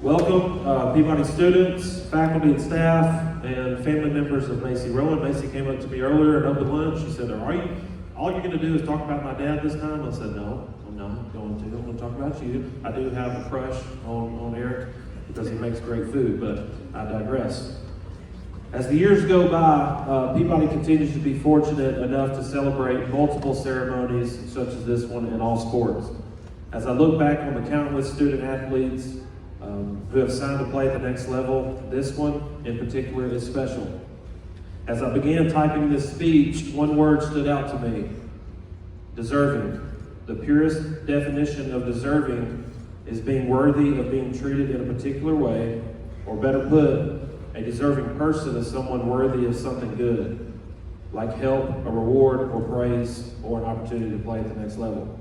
Welcome, Peabody students, faculty and staff, and family members of Macy Rowan. Macy came up to me earlier and opened lunch. She said, all you're going to do is talk about my dad this time? I said, no, I'm not going to. I'm going to talk about you. I do have a crush on Eric because he makes great food, but I digress. As the years go by, Peabody continues to be fortunate enough to celebrate multiple ceremonies such as this one in all sports. As I look back on the countless student athletes who have signed to play at the next level, this one in particular is special. As I began typing this speech, one word stood out to me: deserving. The purest definition of deserving is being worthy of being treated in a particular way, or better put, a deserving person is someone worthy of something good, like help, a reward, or praise, or an opportunity to play at the next level.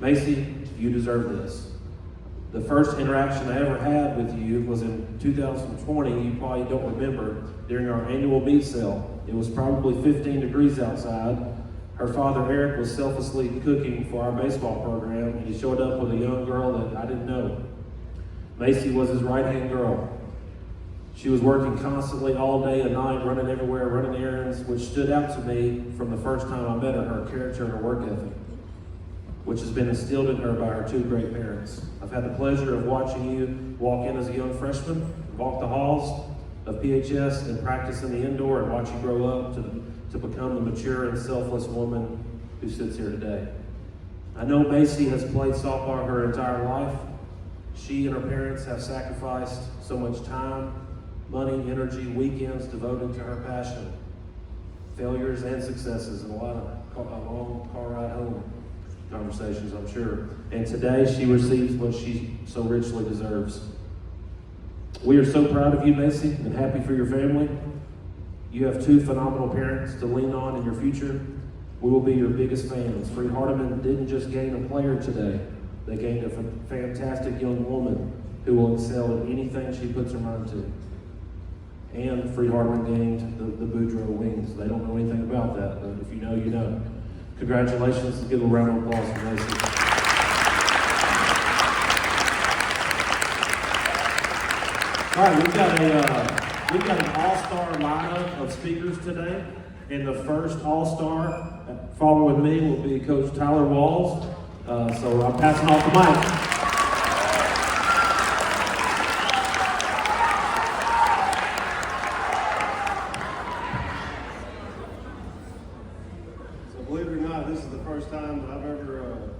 Macy, you deserve this. The first interaction I ever had with you was in 2020. You probably don't remember, during our annual meat sale. It was probably 15 degrees outside. Her father, Eric, was selflessly cooking for our baseball program, and he showed up with a young girl that I didn't know. Macy was his right-hand girl. She was working constantly all day and night, running everywhere, running errands, which stood out to me from the first time I met her character and her work ethic, which has been instilled in her by her two great parents. I've had the pleasure of watching you walk in as a young freshman, walk the halls of PHS, and practice in the indoor, and watch you grow up to become the mature and selfless woman who sits here today. I know Macy has played softball her entire life. She and her parents have sacrificed so much time, money, energy, weekends devoted to her passion, failures and successes, and a long car ride home conversations, I'm sure. And today she receives what she so richly deserves. We are so proud of you, Macy, and happy for your family. You have two phenomenal parents to lean on in your future. We will be your biggest fans. Freed-Hardeman didn't just gain a player today. They gained a fantastic young woman who will excel at anything she puts her mind to. And Freed-Hardeman gained the Boudreaux wings. They don't know anything about that, but if you know, you know. Congratulations. Let's give a round of applause for Macy. All right, we've got an all-star lineup of speakers today, and the first all-star following me will be Coach Tyler Walls. So I'm passing off the mic. Believe it or not, this is the first time that I've ever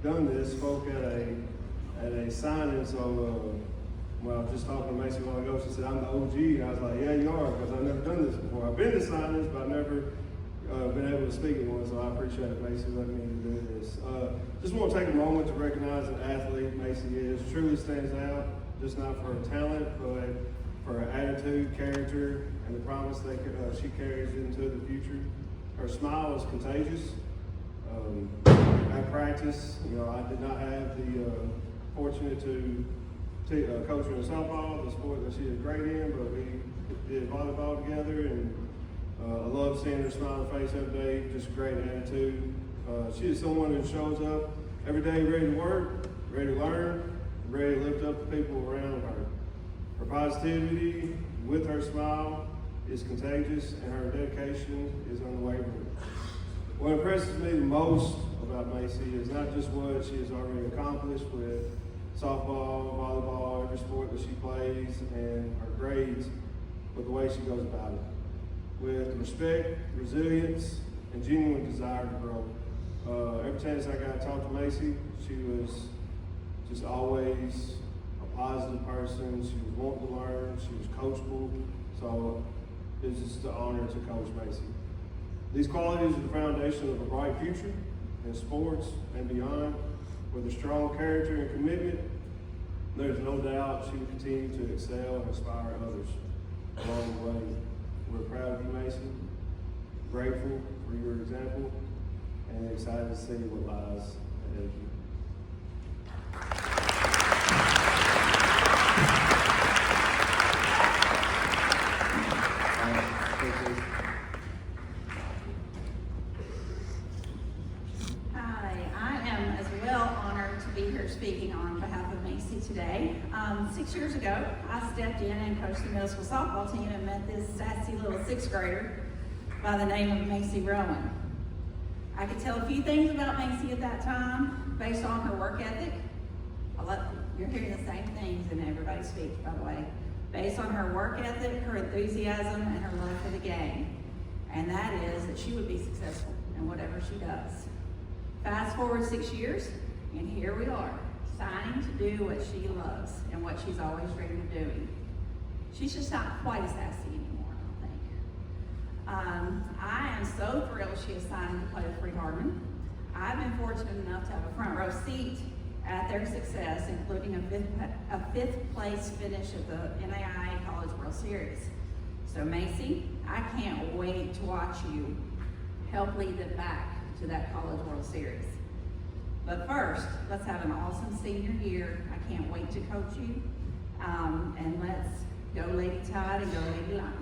done this. Spoke at a signing, so well, I was just talking to Macy a while ago. She said, I'm the OG. And I was like, yeah, you are, because I've never done this before. I've been to signings, but I've never been able to speak at one, so I appreciate it, Macy, letting me do this. Just want to take a moment to recognize an athlete Macy is. Truly stands out, just not for her talent, but for her attitude, character, and the promise that she carries into the future. Her smile is contagious. At practice, I did not have the fortunate to coach her in softball, the sport that she is great in, but we did volleyball together, and I love seeing her smiling face every day, just a great attitude. She is someone who shows up every day ready to work, ready to learn, ready to lift up the people around her. Her positivity with her smile is contagious, and her dedication is unwavering. What impresses me the most about Macy is not just what she has already accomplished with softball, volleyball, every sport that she plays, and her grades, but the way she goes about it. With respect, resilience, and genuine desire to grow. Every chance I got to talk to Macy, she was just always a positive person. She was wanting to learn. She was coachable. So it was just an honor to coach Macy. These qualities are the foundation of a bright future in sports and beyond. With a strong character and commitment, there's no doubt she will continue to excel and inspire others along the way. We're proud of you, Mason, grateful for your example, and excited to see what lies ahead of you. Hi, I am as well honored to be here speaking on behalf of Macy today. today. 6 years ago, I stepped in and coached the middle school softball team and met this sassy little sixth grader by the name of Macy Rowan. I could tell a few things about Macy at that time based on her work ethic. You're hearing the same things in everybody's speech, by the way. Based on her work ethic, her enthusiasm, and her love for the game. And that is that she would be successful in whatever she does. Fast forward 6 years, and here we are, signing to do what she loves and what she's always dreamed of doing. She's just not quite as sassy anymore, I don't think. I am so thrilled she is signing to play with Freed-Hardeman. I've been fortunate enough to have a front row seat at their success, including a fifth place finish at the NAIA College World Series. So Macy, I can't wait to watch you help lead them back to that College World Series. But first, let's have an awesome senior year. I can't wait to coach you. And let's go Lady Tide and go Lady Lions.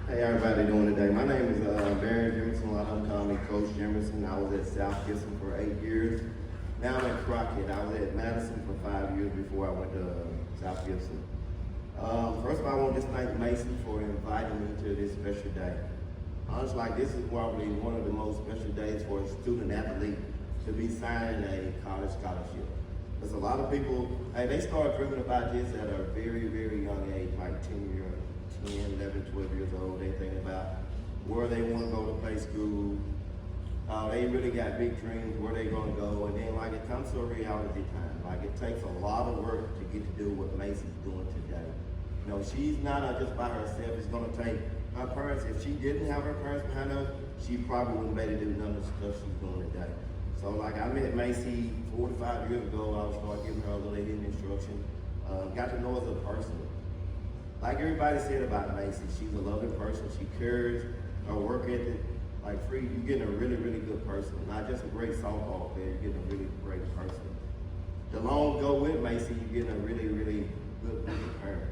Hey, everybody doing today? My name is Barry Jimerson. A lot of them call me Coach Jimerson. I was at South Gibson for 8 years. Now I'm at Crockett. I was at Madison for 5 years before I went to South Gibson. First of all, I want to just thank Macy for inviting me to this special day. Honestly, like, this is probably one of the most special days for a student athlete to be signing a college scholarship. There's a lot of people, hey, they start dreaming about this at a very, very young age, like 10, 11, 12 years old. They think about where they want to go to play school. They really got big dreams where they're going to go, and then like it comes to a reality time. Like, it takes a lot of work to get to do what Macy's doing today. You know, she's not just by herself. It's going to take her parents. If she didn't have her parents behind her, she probably wouldn't be able to do none of the stuff she's doing today. So like, I met Macy 4 to 5 years ago. I started giving her a little hidden instruction. Got to know her as a person. Like everybody said about Macy, she's a loving person. She cares, her work ethic. Like, Freed, you're getting a really, really good person. Not just a great softball player, you're getting a really great person. The long go with Macy, you're getting a really, really good group of parents.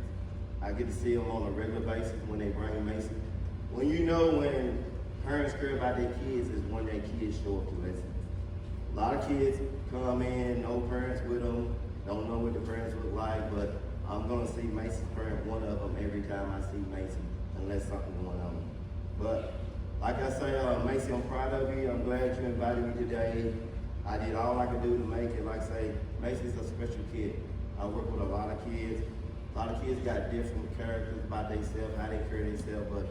I get to see them on a regular basis when they bring Macy. When you know when parents care about their kids is when their kids show up to lessons. A lot of kids come in, no parents with them, don't know what the parents look like, but I'm gonna see Macy's parent, one of them, every time I see Macy, unless something's going on. But like I say, Macy, I'm proud of you. I'm glad you invited me today. I did all I could do to make it. Like I say, Macy's a special kid. I work with a lot of kids. A lot of kids got different characters about themselves, how they carry themselves, but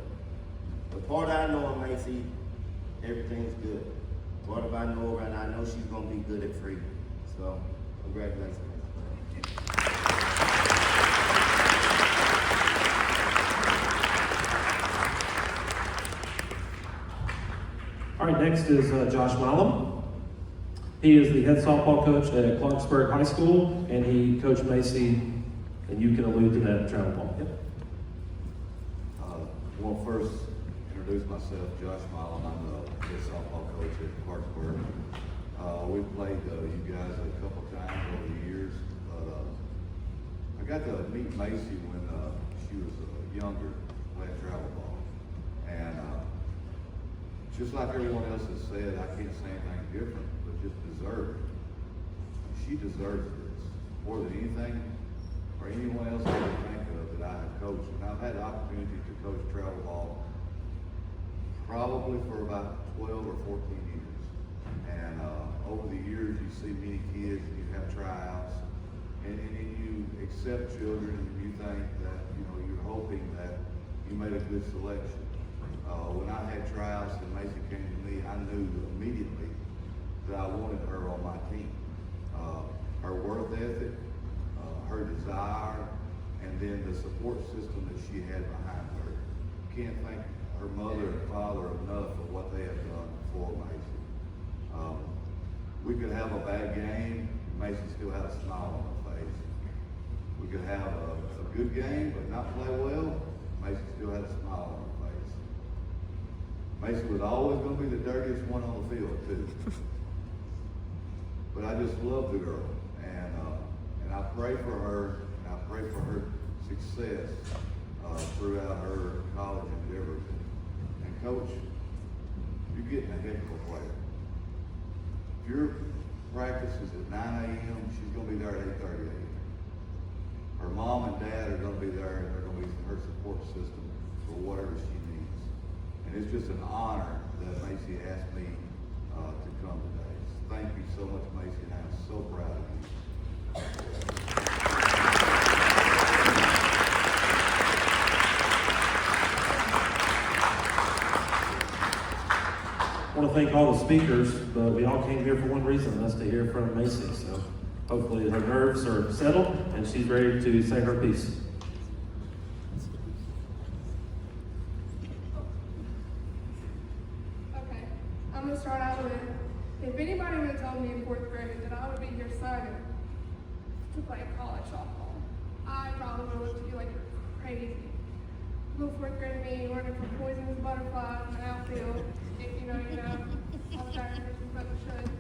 the part I know of Macy, everything's good. The part I know her, and I know she's gonna be good at Freed. So, congratulations. All right, next is Josh Milam. He is the head softball coach at Clarksburg High School, and he coached Macy, and you can allude to that travel ball. Yep. I want to first introduce myself, Josh Milam. I'm the head softball coach at Clarksburg. We've played you guys a couple times over the years, but I got to meet Macy when she was younger, playing travel ball. And just like everyone else has said, I can't say anything different, but just deserve it. She deserves this more than anything or anyone else I can think of that I have coached. And I've had the opportunity to coach travel ball probably for about 12 or 14 years. And over the years, you see many kids and you have tryouts, and you accept children and you think that, you know, you're hoping that you made a good selection. When I had tryouts and Macy came to me, I knew immediately that I wanted her on my team. Her work ethic, her desire, and then the support system that she had behind her. Can't thank her mother and father enough for what they have done for Macy. We could have a bad game, Macy still had a smile on her face. We could have a good game but not play well, Macy still had a smile on her face. Macy was always going to be the dirtiest one on the field too. but I just love the girl, and I pray for her, and I pray for her success throughout her college endeavors. And Coach, you're getting a heck of a player. If your practice is at 9 a.m., she's going to be there at 8:30 a.m. Her mom and dad are going to be there, and they're going to be her support system for whatever she needs. And it's just an honor that Macy asked me to come today. Thank you so much, Macy, and I'm so proud of you. I want to thank all the speakers, but we all came here for one reason, that's to hear from Macy. So hopefully her nerves are settled and she's ready to say her piece. Okay, I'm gonna start out with, if anybody would have told me in 4th grade that I would be here signing to play college softball, I probably would have looked at you like you're crazy. Little 4th grade me learning from poisonous butterflies in the outfield, if you know, all the factors but we should.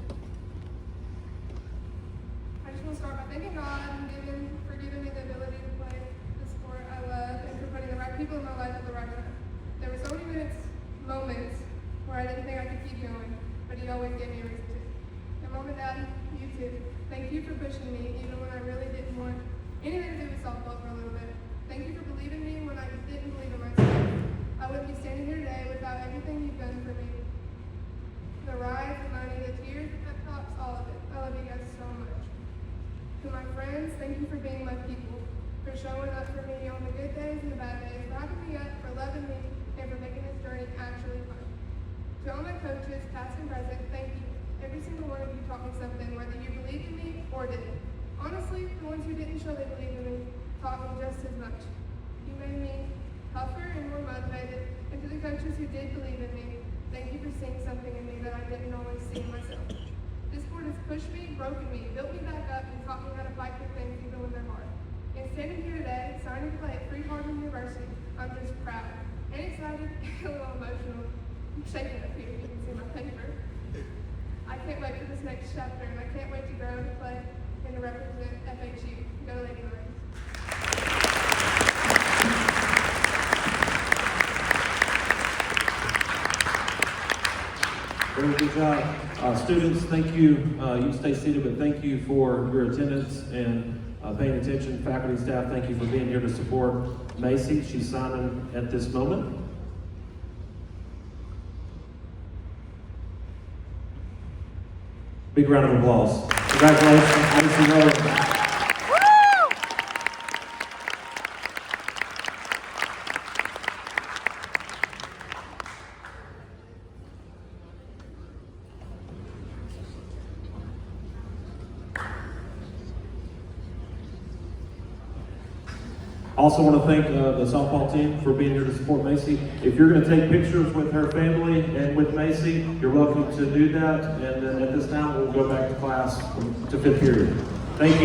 I just want to start by thanking God and for giving me the ability to play the sport I love and for putting the right people in my life at the right time. There were so many moments where I didn't think I could keep going, but He always gave me a reason to. And Mom and Dad, you too. Thank you for pushing me even when I really didn't want anything to do with softball for a little bit. Thank you for believing me when I didn't believe in myself. I wouldn't be standing here today without everything you've done for me. The rides, the money, the tears, the pep talks, all of it. I love you guys so much. To my friends, thank you for being my people, for showing up for me on the good days and the bad days, for hyping me up, for loving me, and for making this journey actually fun. To all my coaches, past and present, thank you. Every single one of you taught me something, whether you believed in me or didn't. Honestly, the ones who didn't show they believed in me taught me just as much. You made me tougher and more motivated, and to the coaches who did believe in me, thank you for seeing something in me that I didn't always see in myself. This sport has pushed me, broken me, built me back up, and taught me how to fight through things even when they're hard. And standing here today, signing to play at Freed-Hardeman University, I'm just proud and excited and a little emotional. I'm shaking up here, you can see my paper. I can't wait for this next chapter, and I can't wait to grow and play and to represent FHU. Go Lady Lions. Very good job. Students, thank you. You can stay seated, but thank you for your attendance and paying attention. Faculty and staff, thank you for being here to support Macy. She's signing at this moment. Big round of applause. Congratulations, Macy Rowan. Also want to thank the softball team for being here to support Macy. If you're going to take pictures with her family and with Macy, you're welcome to do that. And then at this time, we'll go back to class to 5th period. Thank you.